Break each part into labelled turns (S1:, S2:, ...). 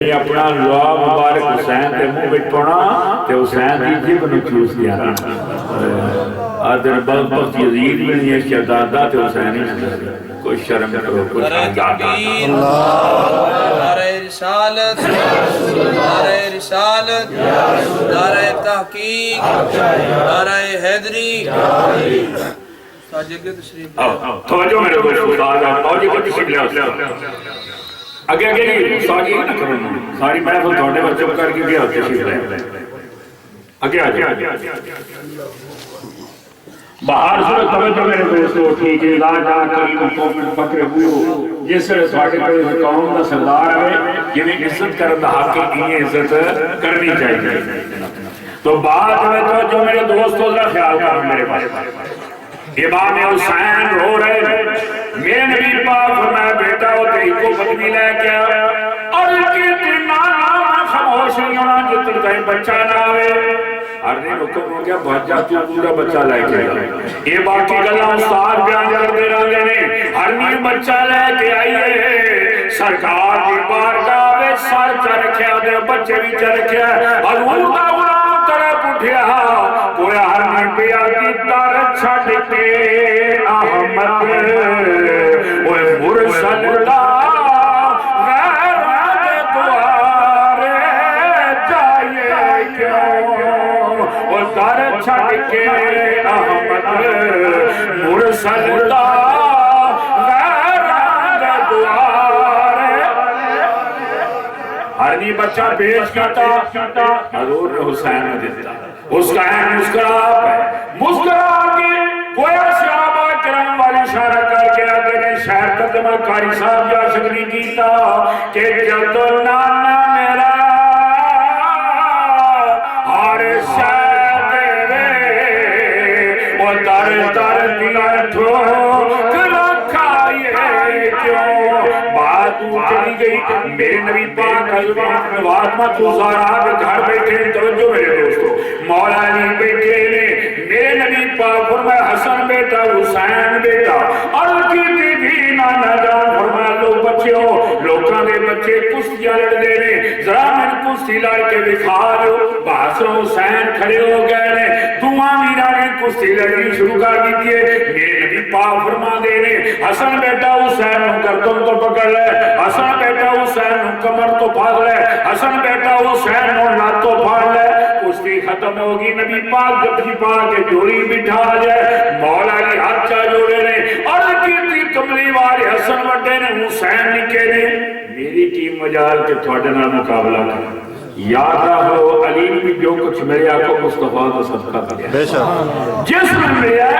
S1: اپنا لوا مبارک حسین کے منہ وچ پونا تے حسین دی جب نو چوس دیا آدر بغبغ یزید میں یہ شہزادہ تے حسین ہی کوئی شرم کرو کوئی شہزادہ
S2: نعرہ رسالت نعرہ رسالت نعرہ تحقیق نعرہ حیدری ساجد تشریف
S1: توجہ میرے دوستو توجہ تشریف لے اگے اگے نہیں ساری نہ کرنا ساری محفل تھوڑے بچوں کر کے گیا تشریف لے اگے آگے باہر سے توجہ میرے دوستو ٹھیک ہے لا جا کریم قوم فکر ہوئے جس سے سواڑے کرے قوم کا سردار ہے یہ عزت کرنا حق کی عزت کرنی چاہیے تو بات میں توجہ میرے دوستو ذرا خیال کرو میرے پاس امام حسین رو رہے میرے نبی پاک فرمایا بیٹا وہ تیری کو پتنی لے کے اور کتنا نام خاموش نہیں ہونا جتن کہیں بچہ نہ آوے ہر دن حکم ہو گیا بچہ تو پورا بچہ لے کے یہ باقی گلہ استاد بیان کر دے رہے ہیں ہر دن بچہ لے کے آئیے سرکار کی بارگاہ میں سر چا رکھیا دے بچے بھی چا رکھیا حضور دا غلام طرف اٹھیا گویا ہر دن پیا کی تار چھڑ کے احمد وہ مرسل دا غیر دوارے جائے کیوں وہ تار چھڑ کے احمد مرسل دا ہرنی بچہ پیش کرتا حضور حسین نے دیتا اس کا ہے مسکرا کے گویا صحابہ کرام والی اشارہ کر کے آگے نے شہر ترجمہ کاری صاحب یا شکری کیتا کہ جب تو نانا میرا ہر شاید وہ در دیا ٹھوک رکھائیے کیوں بات چلی گئی میرے نبی پاک حضرت نواز مطلوزار آگے گھر بیٹھے توجہ میرے دوستو مولا علی بیٹھے نے میرے نبی پاک فرمایا حسن بیٹا حسین بیٹا اور کی بھی نانا جان فرمایا لوگ بچے ہو لوکاں دے بچے کشتیاں لڑ دے نے ذرا میں کشتی لڑ کے دکھا دو بحث حسین کھڑے ہو گئے نے دعا میرا نے کشتی لڑنی شروع کر دی تھی میرے نبی پاک فرما دے نے حسن بیٹا حسین گردن تو پکڑ لے حسن بیٹا حسین کمر تو پھاڑ لے حسن بیٹا حسین لات تو پھاڑ لے کشتی ختم ہوگی نبی پاک جب پا کے جوڑی بٹھا جائے مولا علی ہاتھا جوڑے نے اور کیتی کملی والے حسن وڈے نے حسین نکے نے میری ٹیم مجال کے تھوڑے نال مقابلہ کر یاد رہو علی بھی جو کچھ میرے آقا مصطفیٰ دا صدقہ دیا جس میں ملیا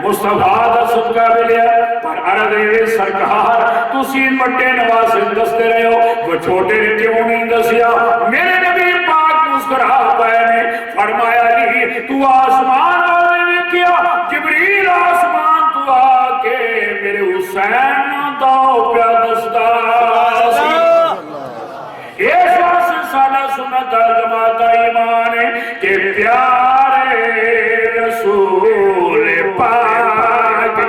S1: مصطفیٰ دا صدقہ ملیا پر عرض سرکار تو سین وڈے نوازے دستے رہے ہو وہ چھوٹے نے کیوں نہیں دسیا میرے نبی پاک مسکرا پائے نے فرمایا علی تو آسمان آئے نے کیا جبریل آسمان تو آکے میرے حسین داؤ پیا دستا اس واسطے سادہ سنت جماعت ایمان ہے کہ پیارے رسول پاک کے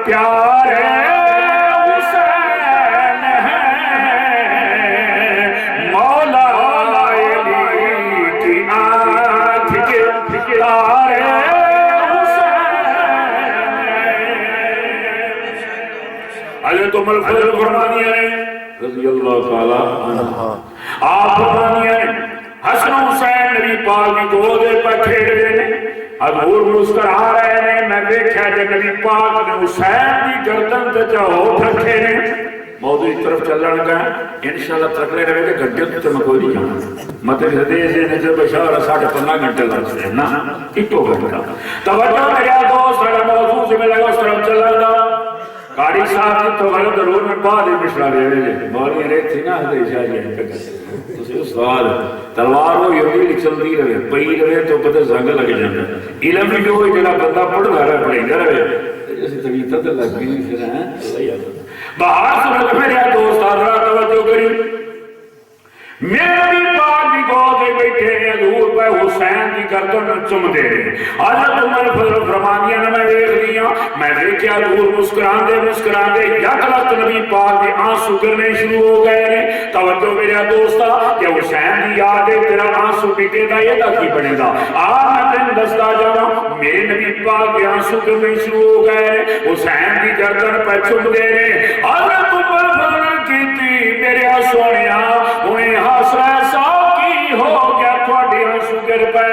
S1: پیارے حسین ہیں مولا علی کی آنکھ کے پیارے حسین حضرت عمر فضل فرمانی ہے رضی اللہ تعالیٰ عنہ آپ فرمانی ہے حسن حسین نبی پاک کی دو دے پر کھیڑ دینے حضور مسکر آ رہے ہیں میں دیکھا جب نبی پاک نے حسین کی گردن تے چاہو رکھے نے موضوع اس طرف چل رہا گا انشاءاللہ ترکلے رہے گا گھنٹے تو میں کوئی نہیں جانا مطلب حدیث نے جب بشارہ 15.5 گھنٹے لگ سے نا ایکو گھنٹہ توجہ میرا دوست میرا موضوع سے میں لگا اس طرف چل رہا گا قاری صاحب نے تو غلط ضرور میں بعد ہی مشرا لے رہے مولی رہے تھی نا حضرت شاہ جی اسے سوال تلوار ہو یہ چلتی رہے پئی رہے تو پتہ زنگ لگ جانا علم بھی جو جڑا بندہ پڑھ رہا پڑھے گا رہے جیسے طبیعت تو لگ بھی نہیں پھر ہیں باہر سمجھ میرے دوست آدھرا توجہ کری میرے نبی پاک بھی گو دے بیٹھے ہیں حضور پہ حسین کی گردن چم دے حضرت عمر فضل فرمانیاں نے میں دیکھ لیا میں دیکھیا دور مسکران دے یک لخت نبی پاک کے آنسو گرنے شروع ہو گئے ہیں توجہ میرے دوستا کہ حسین کی یاد ہے تیرا آنسو پیٹے دا یہ دا کی بنے گا میں تین دستا جانا میرے نبی پاک کے آنسو گرنے شروع ہو گئے ہیں حسین کی گردن پہ چم دے رہے حضرت عمر فضل کی تھی میرے سونیا انہیں حاصلہ ایسا کی ہو گیا تھوڑی آنسو گر پہ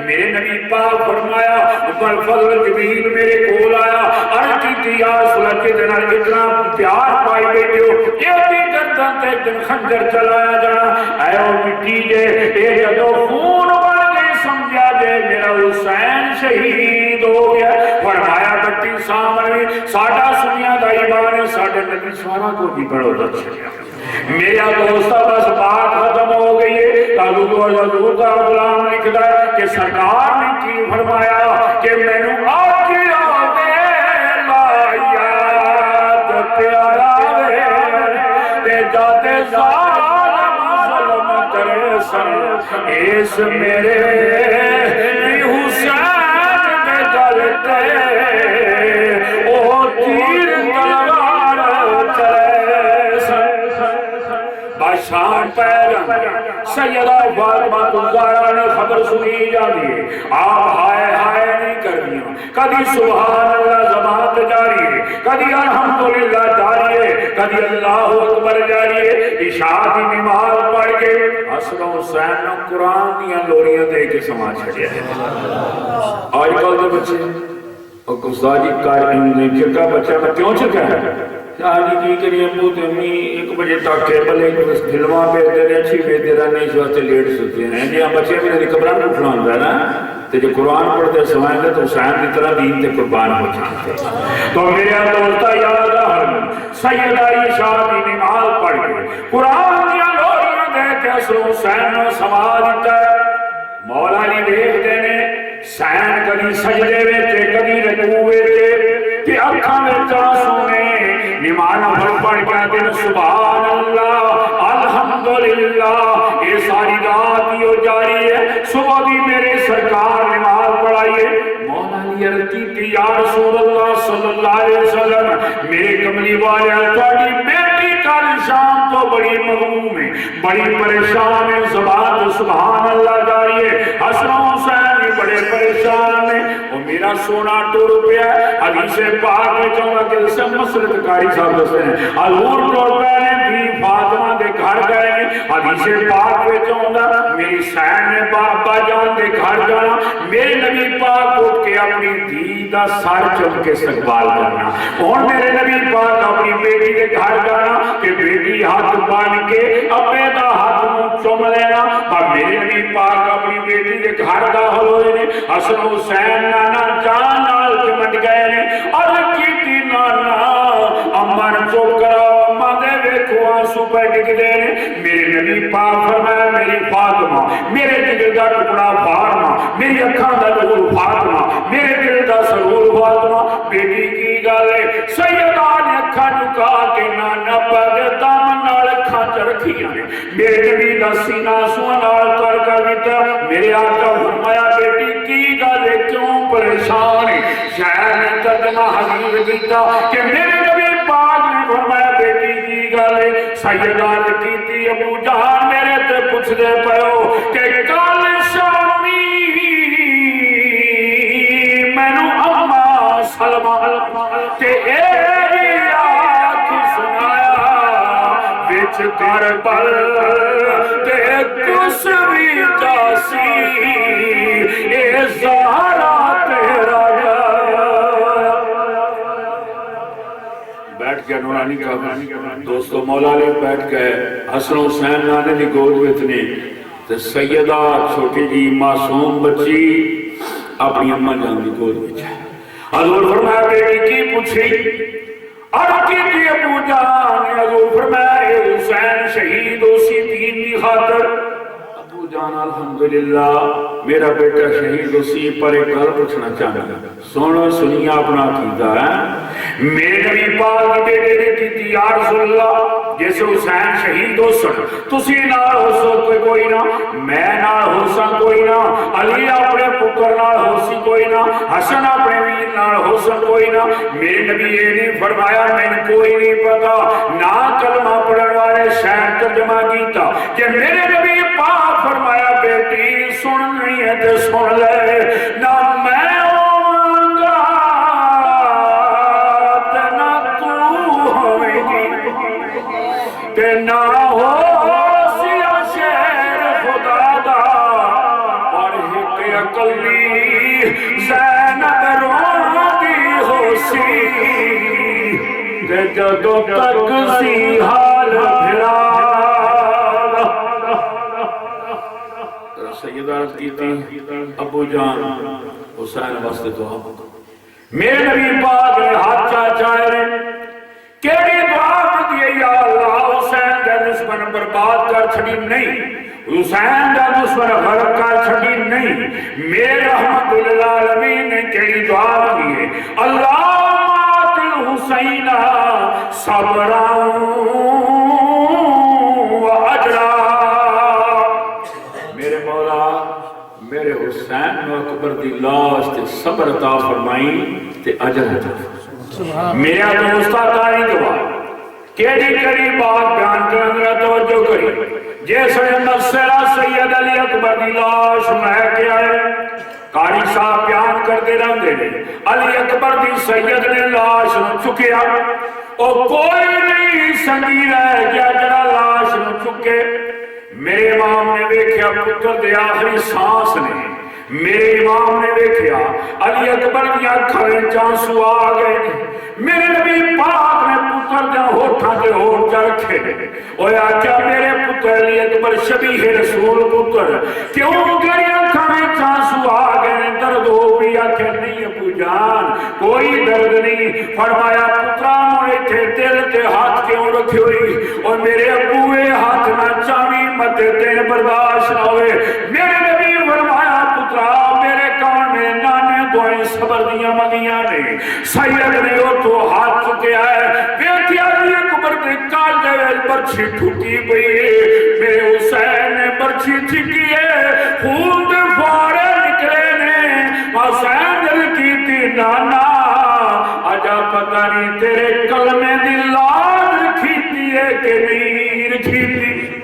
S1: میرے نبی پاک فرمایا عمر فضل جبریل میرے کول آیا ارکی تھی آسلہ کے دن اتنا پیار پائی بیٹے ہو یہ بھی گردن تے دن خنجر چلایا جانا اے او مٹی جے اے جدو خون بڑھ گئی سمجھا جے میرا حسین شہید ہو گیا فرمایا بٹی سامنے ساڑھا سنیا دا ایمان ساڑھا نبی سارا کو بھی بڑھو دچھا میرا دوستہ بس بات ختم ہو گئی ہے حضور کا غلام لکھتا ہے کہ سرکار نے کی فرمایا کہ میں نے آجی آگے لائیات پیارا تے جاتے ظالم کرے سر اس میرے حسین کے جلتے او تیر تلوار چلے سر باشان پیرن سیدہ فاطمہ الزہرا نے خبر سنی جاتی ہے آپ ہائے ہائے نہیں کرنی کبھی سبحان اللہ زبان جاری ہے کبھی الحمدللہ جاری ہے کبھی اللہ اکبر جاری ہے عشاء کی نماز پڑھ کے حسن حسین نے قرآن دیا لوریاں دے کے سما چھڑیا ہے آج کل کے بچے اور گزاری کاری چکا بچہ میں کیوں چکا ہے آجی کی کری ابو تے امی 1 بجے تک کیبل ایک فلماں پہ دے رہے اچھی پہ دے رہے نہیں جو آتے لیٹ سکتے ہیں جی ہم بچے بھی نہیں قبران کو اٹھنا ہوتا ہے نا تو جو قرآن پڑھتے سمائیں گے تو حسین کی طرح دین تے قربان ہو جاتے تو میرے دوستا یاد رہا سیدہ عائشہ کی نماز پڑھ کے قرآن دیا لوریاں دے کے حسین نے سما دیتا ہے مولا علی دیکھ دینے حسین کبھی سجدے ویچے کبھی رکوع ویچے کہ اکھاں میں آنسو نماز پڑھ کے دن سبحان اللہ الحمدللہ یہ ساری رات ہو جاری ہے صبح بھی میرے سرکار نماز پڑھائیے مولا علی عرض کی یا رسول اللہ صلی اللہ علیہ وسلم میرے کملی والے تھوڑی بیٹی کل شام تو بڑی مغموم ہے بڑی پریشان ہے زبان سبحان اللہ جاری ہے حسن حسین بھی بڑے پریشان ہیں اور میرا سونا ٹوٹ گیا ہے حدیث پاک میں چاہوں گا کہ اسے مسلط کاری صاحب دستے ہیں حضور ٹوٹ گئے بھی فاطمہ دے گھر گئے حدیث پاک میں چاہوں گا میری سین نے بابا جان دے گھر جانا میرے نبی پاک کو کہ اپنی دھی دا سر چم کے استقبال کرنا اور میرے نبی پاک اپنی بیٹی دے گھر جانا کہ بیٹی ہاتھ بان کے اپنے دا ہاتھ منہ چم لینا اور میرے نبی پاک اپنی بیٹی دے گھر داخل ہوئے نے حسن حسین نانا جان نال چمٹ گئے نے اور کیتی نانا امن چوک کرا اماں دے ویکھو آنسو پہ ڈگ دے نے میرے نبی پاک فرمایا میری فاطمہ میرے دل دا ٹکڑا فاطمہ میری اکھاں دا نور فاطمہ میرے دل دا سرور فاطمہ بیٹی کی گل ہے سیدہ نے اکھاں جھکا کے نانا پاک دامن نال اکھاں چ رکھیاں نے میرے نبی دا سینہ سوئیں نال کر کر دیتا میرے آقا فرمایا بیٹی کی گل ہے کیوں پریشان ہے شاید نے ترجمہ حدیث دیتا کہ میرے نبی پاک نے فرمایا بیٹی کی گل ہے سیدہ نے کیتی ابو جہان میرے تے پوچھ دے پہو کہ کل شامی مینوں اما سلمہ تے اے آنکھ سنایا وچ کربل تے کس بھی جاسی اے زہرا تیرا بیٹھ گیا نورانی کا دوستو مولا نے بیٹھ گئے حسن حسین نانے دی گود ویتنے تے سیدہ چھوٹی جی معصوم بچی اپنی اماں جان دی گود ویچا حضور فرمایا بیٹی کی پوچھی اور کی تھی ابو جان حضور فرمایا حسین شہید اسی دین دی خاطر ابو جان الحمدللہ میرا بیٹا شہید اسی پر ایک گل پوچھنا چاہتا سنو سنیا اپنا عقیدہ ہے میرے نبی پاک بیٹے نے کیتی یا رسول اللہ جیسے حسین شہید ہو سن تسی نال ہو سو کوئی نہ میں نال ہو سن کوئی نہ، علی اپنے پتر نال حسن کوئی نہ، حسن اپنے ویر نال حسن کوئی نہ. میرے نبی یہ نہیں فرمایا میں کوئی نہیں پتا نہ کلمہ پڑھن والے شاید ترجمہ کیتا کہ میرے نبی پاک فرمایا بیٹی سن نہیں ہے تو سن لے نہ میں نہ ہو سیا شیر خدا دا اور ایک اکلی زینب روندی ہو سی تے جدوں تک سی حال پھرا. سید عرض کی تھی ابو جان حسین واسطے دعا میرے نبی پاک نے ہاتھ چاچائے کیڑی دعا دیئے یا اللہ حسین دے دشمن برباد کر چھڑی نہیں، حسین دے دشمن غرق کر چھڑی نہیں. میرے رحمت للعالمین نے کیڑی دعا دیئے اللہ مات الحسین صبران و اجرا. میرے مولا میرے حسین و اکبر دی لاش تے صبر عطا فرمائی تے اجر عطا فرمائی. میرا دوستا تاری دعا کیڑی کڑی بات بیان کرنے توجہ کری جیسے مسئلہ سید علی اکبر دی لاش مہک کے آئے قاری صاحب بیان کرتے رہتے ہیں علی اکبر دی سید نے لاش چکیا اور کوئی نہیں سنگی رہ گیا جڑا لاش چکے. میرے امام نے دیکھا پتر دے آخری سانس نے میرے امام نے دیکھا علی اکبر کی آنکھیں چانسو آ گئے. میرے نبی پاک نے پتر دے ہوٹھاں دے ہوٹ جا رکھے اور آکھیا میرے پتر علی اکبر شبیہ رسول پتر کیوں تیری آنکھیں چانسو آ گئے درد ہو بھی آکھیا نہیں ابو جان کوئی درد نہیں. فرمایا پترا موڑے تھے دل تے ہاتھ کیوں رکھے ہوئی اور میرے ابوے ہاتھ نہ چاوی مت تین برداشت نہ ہوئے. میرے نبی فرمایا پترا میرے کان میں نانے دعائیں صبر دیاں مگیاں نے سید نے وہ تو ہاتھ چکے آئے بیٹی علی اکبر کے کال دے برچھی ٹھوکی پئی میرے حسین نے برچھی ٹھکی ہے خون دے فوارے نکلے نے حسین دل کی تھی نانا آجا پتہ نہیں تیرے کلمے دی لاد رکھی تھی ہے کہ نہیں رکھی تھی.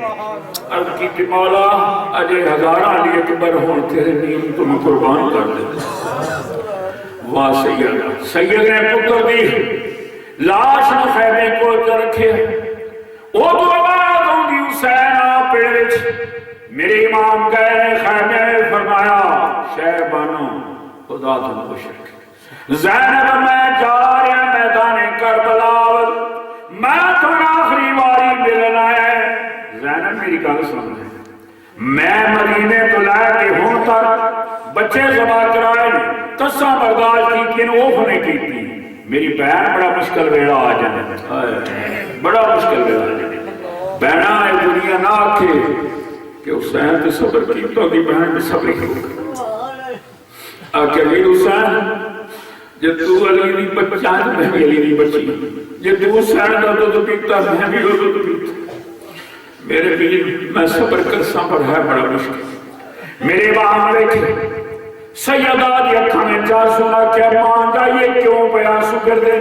S1: عرض کی کہ مولا اجے ہزارہ علی اکبر ہون تیرے نیم تمہیں قربان کر دے. واہ سید سید نے پتر دی لاش نہ خیمے کو رکھے او تو آباد ہوں گی حسین آپ پیڑ میرے امام کہنے خیمے میں فرمایا شہر بانو خدا تم خوش رکھے. زینب میں جا رہے میدان کربلا میں تمہیں آخری واری ملنا ہے. زینب میری گل سن رہے میں مدینے تو لائے کے ہوں تک بچے زبا کرائے تساں برداشت کی کن اوف نے کی تھی. میری بہن بڑا مشکل ویڑا آ جانے بڑا مشکل ویڑا آ جانے بہنہ اے دنیا نہ آکھے کہ حسین تے صبر کی تو دی بہن بھی صبر ہی ہوگا. آکھے میری حسین جب تو علی دی بچان میں بھی علی دی بچی جب تو حسین دا تو پیتا میں بھی ہو تو پیتا. میرے بھی میں صبر کر سفر ہے بڑا مشکل. میرے باپ دیکھے سیدہ دی اکھاں میں چار سنا کیا مان جائیے کیوں پیاسو کر دے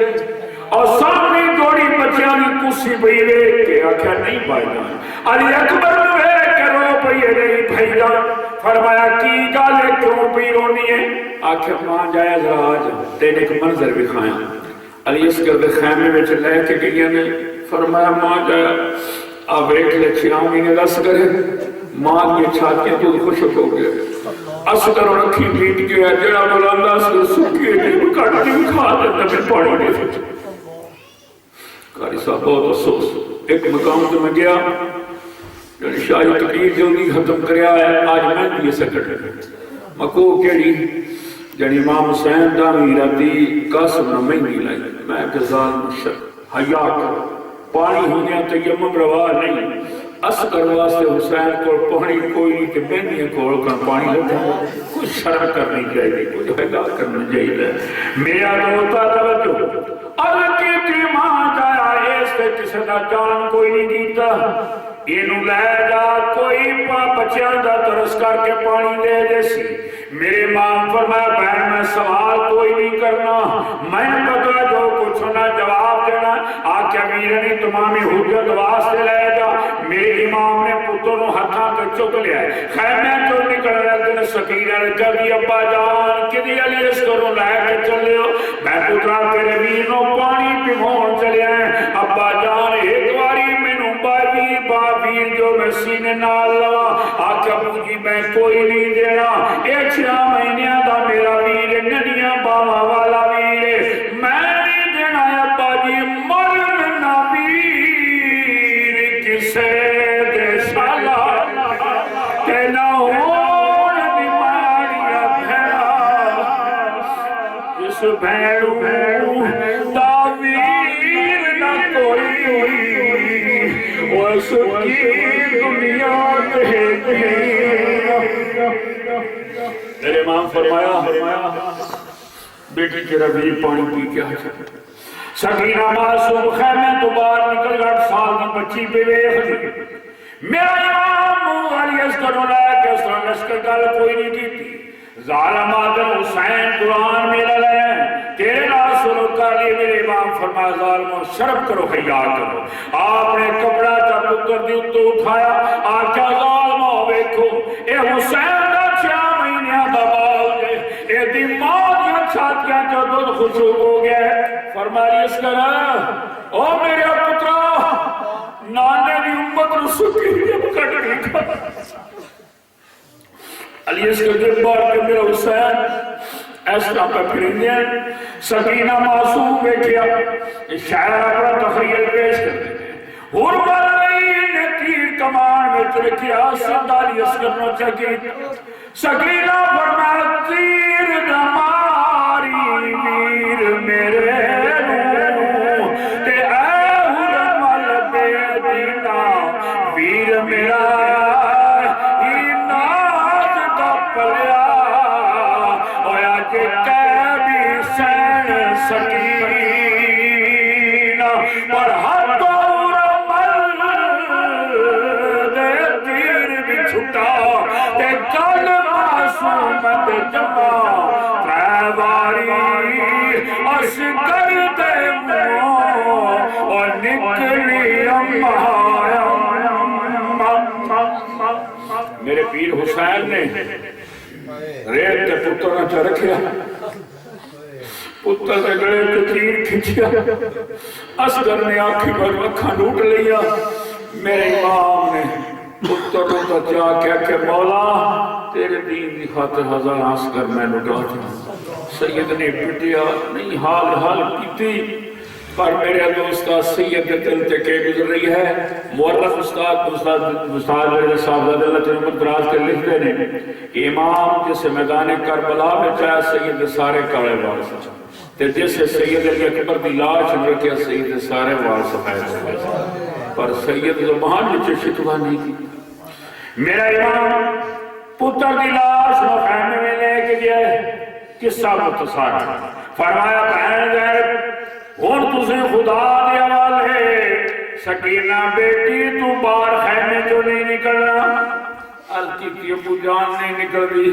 S1: اور سامنے دوڑی بچیاں دی کسی بھئی رے کہ آکھا نہیں بھائی جان علی اکبر میں کرو پئی رہی بھائی جان. فرمایا کی گالے کیوں پئی رونی ہے آکھا مان جائے ذرا آج تینے ایک منظر بھی کھائیں. علی اس کر دے خیمے میں چلے کے گئی نے فرمایا مان جائے آپ ایک لچھی آؤں نے دس کرے ماں یہ چھاتیاں تو خوش ہو گئے اسکر اور رکھی بیٹ گیا جڑا بلندہ سے سکھے جب کٹی کھا دیتا میں پڑی نہیں سکتا. قاری صاحب بہت افسوس ایک مقام تو میں گیا یعنی شاہی تقریر جو نہیں ختم کریا ہے آج میں بھی سیکرٹری مکو کیڑی جنی امام حسین دا میراتی قاسم نہ مہنگی لائی میں جزال مشک حیاء کر پانی ہونے تیمم روا نہیں اسکر واسے حسین کو پانی کوئی نہیں کہ بینی کول کر پانی لگا کچھ شرح کرنی چاہیے کچھ حیدہ کرنا چاہیے. میرا دوتا توجہ عرض کی تھی ماں جایا اس سے کسی دا جان کوئی نہیں دیتا اینو لے جا کوئی بچیاں دا ترس کر کے پانی دے دے سی میرے امام فرمایا بہن میں سوال کوئی نہیں کرنا میں پتا جو کچھ ہونا جواب دینا آکھا میرے نہیں تمامی حجت واسطے لے جا میرے امام نے پتروں ہتھاں تے چک لیا خیمے تو نکل رہے دن سکینہ نے کہا دی ابا جان کدی علی اس کروں لے کے چلے ہو میں پترا تیرے ویروں پانی پیمون چلے ہیں ابا جان ایک باری مینوں باویر جو میں سینے نال لوا آکھا مجھے میں کوئی نہیں دینا ایک 6 مہینیاں دا میرا ویر ننیاں باوا والا ویر میں نہیں دینا ابا جی مرن نہ ویر کسے دے سالا کہ نہ ہون بیماریاں بھیڑا جس بھیڑوں دا ویر نہ کوئی اس کی دنیا میرے امام فرمایا بیٹی تیرا ویر پانی پی کے آ سکینہ معصوم خیمے تو باہر نکل 8 سال کی بچی پہ ویکھ دی میرا امام علی اصغر لے کے اس طرح لشکر گل کوئی نہیں کی ظالم آدم حسین قرآن میرا لے تیرے نال سنو کر لیے میرے امام فرمایا ظالموں شرم کرو حیا کرو آپ نے کپڑا چا پتر دی اتو اٹھایا آکھا ظالموں ویکھو اے حسین دا 6 مہینیاں دا بال دے اے دی ماں دیا چھاتیاں جو دودھ خوشو ہو گئے فرمایا اس کرا او میرے پترا نانے دی امت رسکی جب کٹ رکھا علی اس کے دل بار کے میرا حسین ایسا پہ پھرندے ہیں سکینہ معصوم بیٹھیا شاعر اپنا تخیل پیش کر دیتے ہیں حرمت نے تیر کمان میں چرکیا سندالی اس کرنا چاہیے سکینہ فرمایا تیر نماری ویر میرے رو تے اے حرمت بے دینا ویر میرا اور ہر دور عمل دے تیر بھی چھٹا تے کل معصومت جمع تیواری اشکر دے منہ اور نکلی امہایا میرے پیر حسین نے ریت کے پتر نہ رکھیا پتر سے گڑے کے تیر کھچیا اصغر نے آنکھی پر رکھا ڈوٹ لیا میرے امام نے پتر تو چاہ کہہ کہ مولا تیرے دین دی خاطر 1000 اصغر میں لٹا دیا سید نے پٹیا نہیں حال کیتی پر میرے دوستا سید دل تے کے گزر رہی ہے مورخ استاد میرے صاحب اللہ تعالی عمر دراز کے لکھتے نے امام جسے میدان کربلا میں چاہے سید سارے کالے وال سچا تے جسے سید علی اکبر دی لاش رکھیا سید سارے وال سفید پر سید زمان وچ شکوہ نہیں کی میرا امام پتر دی لاش نو خیمے میں لے کے گیا قصہ مختصر فرمایا بہن زینب ہن تسے خدا دے حوالے سکینہ بیٹی تو باہر خیمے جو نہیں نکلنا الکی کی ابو جان نہیں نکل دی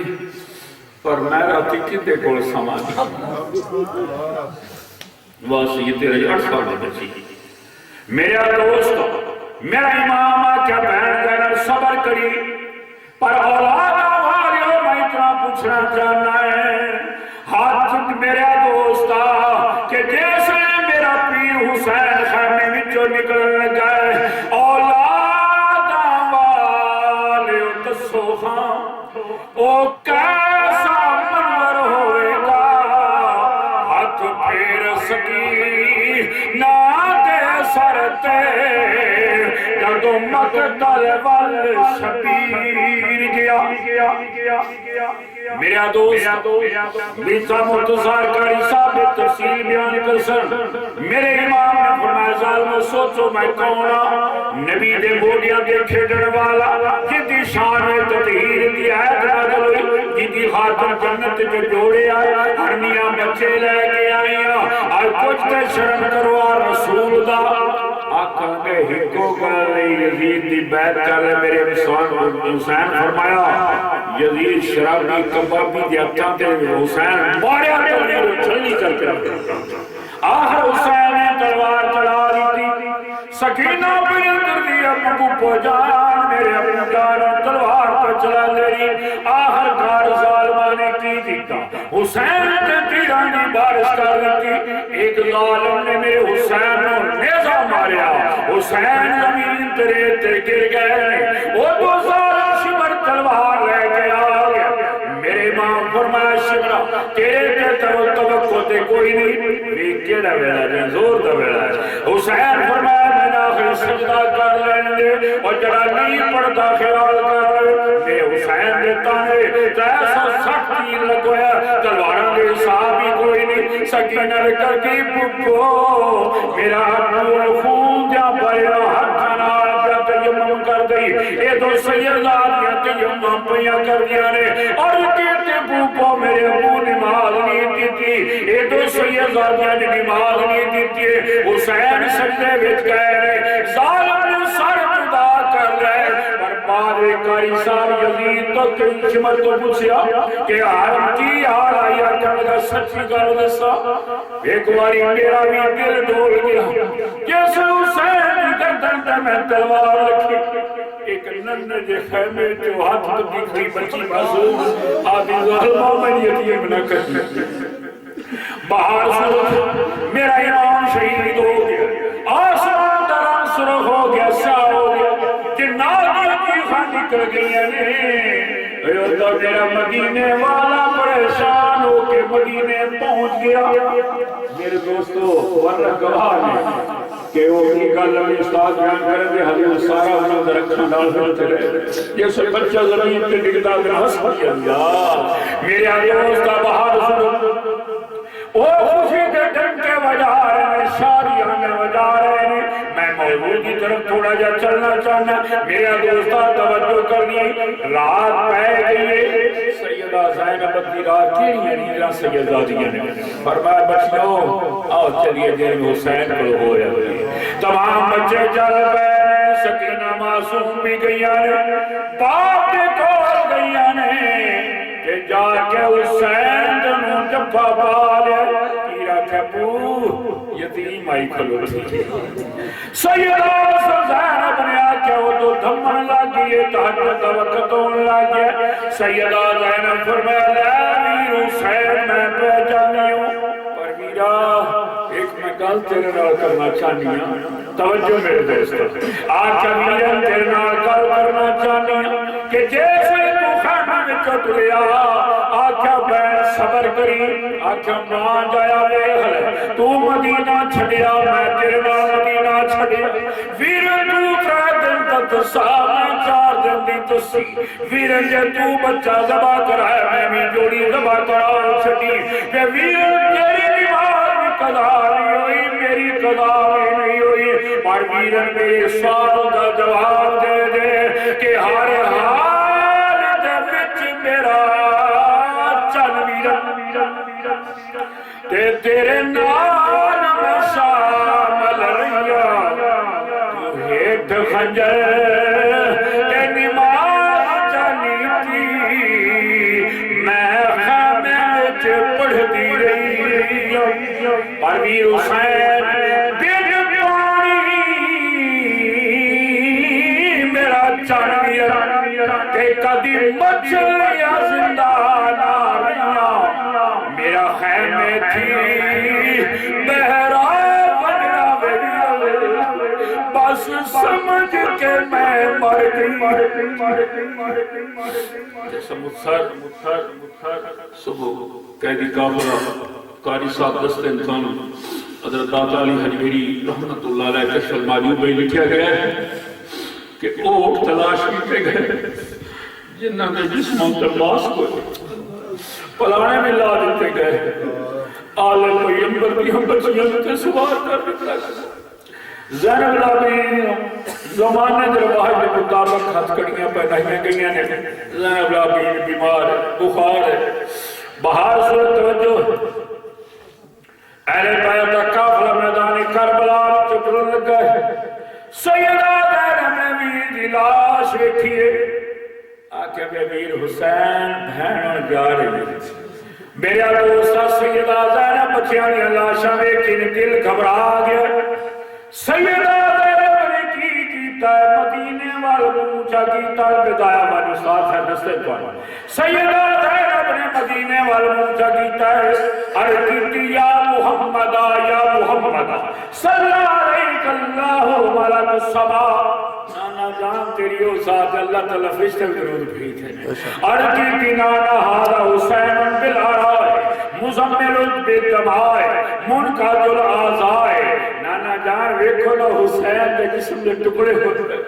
S1: پر میں راتی کتے کول سامان واسی یہ تیرے 8 سال میں بچی میرا دوست میرا امام آکھا بہن زینب صبر کری پر اولاد والیوں میں اتنا پوچھنا چاہنا ہے ہاتھ میرا دوستا کہ جیسے میرا پیر حسین خیمے میں جو نکل لگا ہے اولاد والیوں دسو خان او کیسا منظر ہوئے گا ہاتھ پھیر سکی نہ دے سرتے جدو مقتل وال شبیر گیا میرا دوست بیسا مختصر کاری ثابت تفصیل بیان کر سن میرے امام نے فرمایا ظالم سوچو میں کونہ نبی دے بوڑیاں دے کھیڑن والا جدی شان میں تطہیر دی آیت نازل ہوئی جدی خاتم جنت جو جوڑے آئے ہرنیاں بچے لے کے آئیاں اور کچھ تے شرم کرو رسول دا آقا نے ہکو گل یزید دی بیعت کر میرے حسین فرمایا یزید شرابی کبابی دیا چاہتے حسین ماریا تو چھلنی کر کے آخر حسین نے تلوار چلا دی تھی سکینہ پر اندر دیا ابو جان میرے ابو جان تلوار پر چلا لے آخر کار ظالمہ نے کی دیتا حسین نے تیرانی بارش کر دی ایک ظالم نے میرے حسین نے نیزہ ماریا حسین زمین ترے گر گئے وہ تو ظالم شمر تلوار لے کے آ گیا میرے ماں فرمایا شمرہ تیرے توقع تے کوئی نہیں کیڑا ویلا ہے زور دا ویلا ہے حسین فرمایا میں آخر سجدہ کر لینے دے اور جڑا نہیں پڑھتا خیال کر دے حسین دیتا ہے ایسا سخت تیر لگویا تلواراں دے حساب ہی کوئی نہیں سکینہ کر کے پکو میرا خون جا پایا ہاتھ نال پیا تیمم کر دی اے دو سیدات تیمم پیا کر دیا نے اور کہتے پکو میرے ابو نماز نہیں دیتی اے دو سیدات نے نماز نہیں دیتی حسین سجدے وچ گئے ظالم نے سر جدا کر لے پر بعد کاری صاحب یزید تو شمر تو پوچھیا کہ حرم کی حال آیا کہ سچی گل دسا ایک باری میرا بھی دل ڈول گیا جس حسین کی گردن تے میں تلوار رکھی ایک ننھے جے خیمے جو ہاتھ دکھی بچی معصوم آدھی ظالمہ میں یتیم نہ کرتی باہر سرخ میرا امام شہید ہو گیا آسمان دران سرخ ہو گیا سیاہ ہو گیا جنات کی خان نکل گئی ہیں تو میرا مدینے والا پریشان ہو کے مدینے پہنچ گیا میرے دوستو ورنہ گواہ نے کہ وہ کی گل میں استاد بیان کریں گے حضرت سارا انہوں نے رکھنا ڈال کرتے رہے یہ سے بچہ زمین پہ ڈگتا پھر ہنس پڑی اللہ میرے دوست بہار سنو وہ خوشی کے ڈنکے بجا رہے ہیں شادیاں میں بجا رہے ہیں میں موضوع کی طرف تھوڑا جا چلنا چاہنا میرا دوستہ توجہ کرنی رات پہ گئی سیدہ زینب کی رات کی نیرہ سیدہ نے فرمایا بچوں آؤ چلیے دیر میں حسین کو ہو رہے تمام بچے چل پہ سکینہ معصوم بھی گئیاں نے باپ نے کھول گئیاں نے کہ جا کے حسین دنوں جفا پالے تیرا کھپو یتیم آئی کھلو تھی سیدہ زینب نے آکے وہ تو دھمن لگئے تحجد وقت ہونے لگئے سیدہ زینب فرمایا لے امیر حسین میں پہچانی ہوں پر میرا ایک میں گل تیرے نال کرنا چاہنی ہوں توجہ میرے دوست آج میرا تیرے نال گل کرنا چاہنی ہوں کہ جیسے تو خانہ میں چٹ لیا آکھا میں صبر کری آکھا مان جایا ویخ تو مدینہ چھڑیا میں تیرے نال مدینہ چھڑیا ویرن تو 3 دن تک سامنے 4 دن دی تسی ویرن جے تو بچہ زبا کرائے میں بھی جوڑی زبا کرا چھڑی کہ ویرن تیری بیمار بھی قضا نہیں ہوئی میری قضا نہیں ہوئی پر ویرن میرے سوال کا جواب دے دے کہ ہر حال دے وچ میرا چل ویرن تیرے نال میں شامل رہیا تو ہیٹ خنجر تے نماز جانی تھی میں خیمے وچ پڑھتی رہی پرویر حسین دل پانی میرا چل ویرن کہ کدی مچھلیاں زندہ نہ رہیا میرا خیمے تھی بہرا بننا بس سمجھ کے میں مر گئی جیسا مدھر صبح قیدی کافرہ قاری صاحب دست انسان حضرت داتا علی حجویری رحمت اللہ علیہ کشف المعجوب میں لکھا گیا ہے کہ اوٹ تلاش کیتے گئے جنہ میں جسموں تباس کو پلانے میں لا دیتے گئے آلے کو یمبر بھی ہم بچیاں تے سوار کر نکلا زینب العابدین زمانے در باہر کے مطابق ہاتھ کڑیاں پہنائیں گئیاں نے زینب العابدین بیمار ہے بخار ہے بہار صورت توجہ اہل بیت کا قافلہ میدان کربلا چپڑوں لگا ہے سیدہ زینب نبی دی لاش ویکھیے آکھے بے ویر حسین بہنوں جا رہی میرا دوستا سیدہ زینب بچیاں دی لاشاں ویکھی نے دل گھبرا گیا سیدہ زینب نے کی کیتا ہے مدینے وال پوچھا کیتا بدایا والی ساتھ ہے دستے تو سیدہ زینب نے مدینے وال پوچھا کیتا ہے عرض کیتی یا محمد صلی علیک اللہ ملک السما نانا جان تیری او ذات اللہ تعالیٰ فرشتے درود بھیج ہے عرض کیتی نانا ہارا حسین بالآراء مزمل بالدماء منقاد الاعضاء نانا جان ویکھو نا حسین دے جسم دے ٹکڑے ہوتے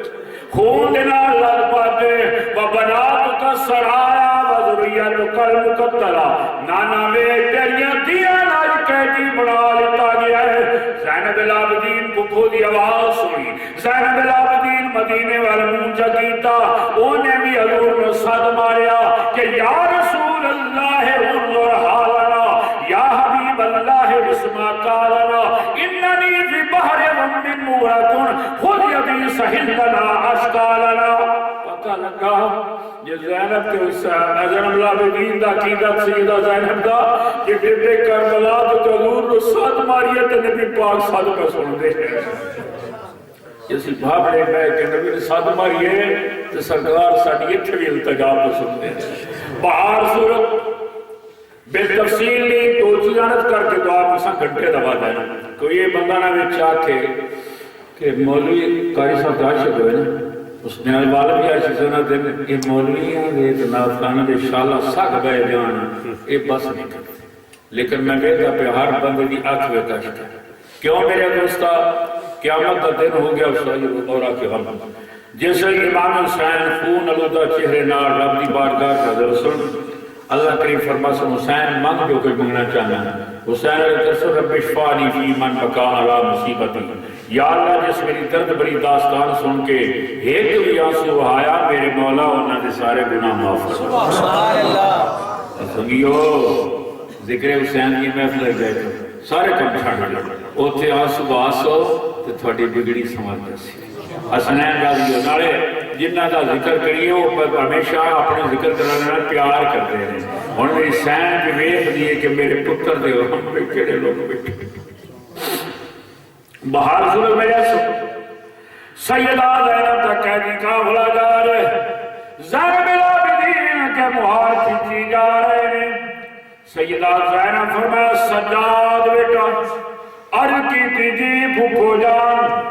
S1: خون دینا لگ پاتے وبنات کا سرایا وذریت کل مقتلا نانا میں تیریاں دیا ناج قیدی بنا لیتا گیا ہے زینب العابدین بکھو دی آواز سنی زینب العابدین مدینے والا مونچا کیتا انہیں بھی حضور نے صد ماریا کہ یا رسول اللہ انظر حالنا یا حبیب اللہ بسما قالنا اننی فی بحر غم مغرق خود یدی سہل لنا اشکالنا پتہ لگا یہ زینب کے زینب العابدین دا عقیدت سیدہ زینب دا کہ بے کربلا تو حضور نے صد ماریا تے نبی پاک صد کا سن دے اسی بھابڑے میں کہ نبی نے صد ماریے تو سرکار ساڑی اتھے بھی التجاب کو سنتے ہیں بہار صورت بے تفصیل لی دو چیزانت کر کے دعا مسا گھنٹے دبا دینا کوئی یہ بندہ نہ میں چاہ کہ مولوی قاری صاحب داشت ہوئے نا اس نے والا بھی آئی چیزوں نہ دن یہ مولوی ہیں یہ ناظرانہ دے شاءاللہ ساکھ گئے دیانا یہ بس نہیں کرتے لیکن میں کہتا پہ ہر بندے دی آنکھ میں کشتا کیوں میرے دوستا قیامت کا دن ہو گیا اس اور آکے غم جیسے امام حسین خون علودہ چہرے نار رب دی بارگاہ کا درسل اللہ کریم فرماسن حسین مانگ جو کوئی منگنا چاہنا حسین علیہ السلام رب شفانی فی من بقا علی مصیبتی یا اللہ جس میری درد بری داستان سن کے ایک بھی آنسو آیا میرے مولا انہاں دے سارے گناہ معاف کر سبحان اللہ سنگیو ذکر حسین کی محفل گئے تھے سارے کم چھاڑ لگا اوتھے آنسو باسو تو تھوڑی بگڑی سمجھ جیسی حسنین راضی نالے جنہ دا ذکر کریے وہ ہمیشہ اپنے ذکر کرنے پیار کرتے ہیں اور میری سین بھی ویخ دیئے کہ میرے پتر دے ہو ہم پہ کیڑے لوگ بیٹھے بہار ظلم میرے سیدہ زینب تک قیدی کافلہ جا رہے زینب العابدین کے مہار کھینچی جا رہے ہیں سیدہ زینب فرمایا سجاد بیٹا عرض کی تیجی بھوکو جان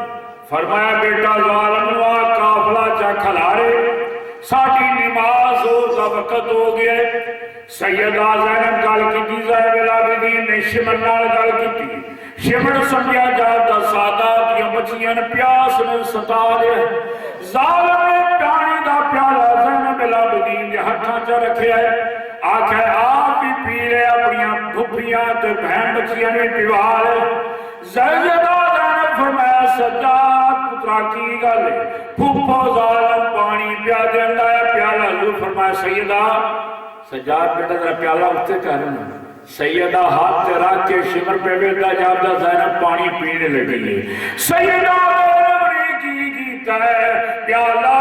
S1: فرمایا بیٹا ظالم نوا کافلہ چا کھلارے ساٹھی نماز اور کا وقت ہو گئے سیدہ زینب گال کی تھی زینب العابدین نے شمر نال گال کی تھی شمر سمجھا جاتا سادات یا بچیاں پیاس نے ستا لے ظالم نے پیانی دا پیالا زینب العابدین نے ہتھاں چا رکھے ہے آکھے آپ ہی پی لے اپنیاں بھپیاں تے بہن بچیاں نے پیوال زیدہ زینب فرمایا سجاد پترا کی گلے پھوپو ظالم پانی پیا دیندہ ہے پیالا حضور فرمایا سیدہ سجاد بیٹا ذرا پیالا اٹھتے کرنا سیدہ ہاتھ تیرا کے شمر پہ بیٹا جابدہ زینب پانی پینے لگی ہے سیدہ زینب نے کی کیتا ہے پیالا